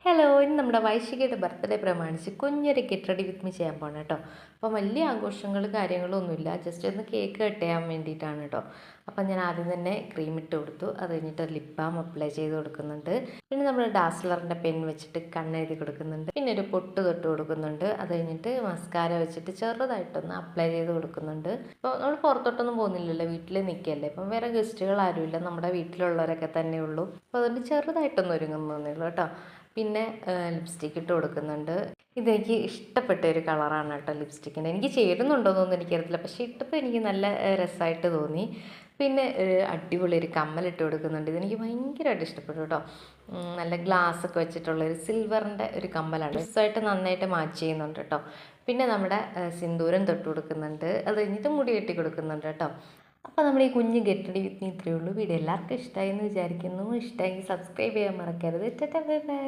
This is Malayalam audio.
ഹലോ, ഇന്ന് നമ്മുടെ വൈശികയുടെ ബർത്ത്ഡേ പ്രമാണിച്ച് കുഞ്ഞൊരു ഗെറ്റ് റെഡി വിത്ത് മീ ചെയ്യാൻ പോകണം കേട്ടോ. അപ്പോൾ വലിയ ആഘോഷങ്ങൾ കാര്യങ്ങളൊന്നുമില്ല, ജസ്റ്റ് ഒന്ന് കേക്ക് കട്ട് ചെയ്യാൻ വേണ്ടിയിട്ടാണ് കേട്ടോ. അപ്പം ഞാൻ ആദ്യം തന്നെ ക്രീം ഇട്ട് കൊടുത്തു, അത് കഴിഞ്ഞിട്ട് ലിപ് ബാം അപ്ലൈ ചെയ്ത് കൊടുക്കുന്നുണ്ട്. പിന്നെ നമ്മൾ ഡാസ്ലറിൻ്റെ പെൻ വെച്ചിട്ട് കണ്ണെഴുതി കൊടുക്കുന്നുണ്ട്. പിന്നെ ഒരു പൊട്ട് തൊട്ട് കൊടുക്കുന്നുണ്ട്. അത് കഴിഞ്ഞിട്ട് മസ്കാര വെച്ചിട്ട് ചെറുതായിട്ടൊന്ന് അപ്ലൈ ചെയ്ത് കൊടുക്കുന്നുണ്ട്. അപ്പോൾ നമ്മൾ പുറത്തോട്ടൊന്നും പോകുന്നില്ലല്ലോ, വീട്ടിൽ നിൽക്കുകയല്ലേ. അപ്പം വേറെ ഗസ്റ്റുകൾ ആരുമില്ല, നമ്മുടെ വീട്ടിലുള്ളവരൊക്കെ തന്നെ ഉള്ളൂ. അപ്പോൾ അതുകൊണ്ട് ചെറുതായിട്ടൊന്ന് ഒരുങ്ങുന്നേ ഉള്ളൂ കേട്ടോ. പിന്നെ ലിപ്സ്റ്റിക്ക് ഇട്ട് കൊടുക്കുന്നുണ്ട്. ഇതെനിക്ക് ഇഷ്ടപ്പെട്ട ഒരു കളറാണ് കേട്ടോ ലിപ്സ്റ്റിക്കിൻ്റെ. എനിക്ക് ചേരുന്നുണ്ടോയെന്നൊന്നും എനിക്കറിയത്തില്ല, പക്ഷേ ഇട്ടപ്പോൾ എനിക്ക് നല്ല രസമായിട്ട് തോന്നി. പിന്നെ അടിപൊളി ഒരു കമ്മലിട്ട് കൊടുക്കുന്നുണ്ട്. ഇതെനിക്ക് ഭയങ്കരമായിട്ട് ഇഷ്ടപ്പെട്ടു കേട്ടോ. നല്ല ഗ്ലാസ് ഒക്കെ വെച്ചിട്ടുള്ളൊരു സിൽവറിൻ്റെ ഒരു കമ്മലാണ്. ഡ്രസ്സായിട്ട് നന്നായിട്ട് മാച്ച് ചെയ്യുന്നുണ്ട് കേട്ടോ. പിന്നെ നമ്മുടെ സിന്ദൂരം തൊട്ട് കൊടുക്കുന്നുണ്ട്. അത് കഴിഞ്ഞിട്ട് മുടി കെട്ടി കൊടുക്കുന്നുണ്ട് കേട്ടോ. അപ്പോൾ നമ്മുടെ ഈ കുഞ്ഞ് ഗെറ്റ് റെഡി വിത്ത് മീ ഇത്രയേ ഉള്ളൂ. വീഡിയോ എല്ലാവർക്കും ഇഷ്ടമായി എന്ന് വിചാരിക്കുന്നു. ഇഷ്ടമായി സബ്സ്ക്രൈബ് ചെയ്യാൻ മറക്കരുത്. Tata bye bye.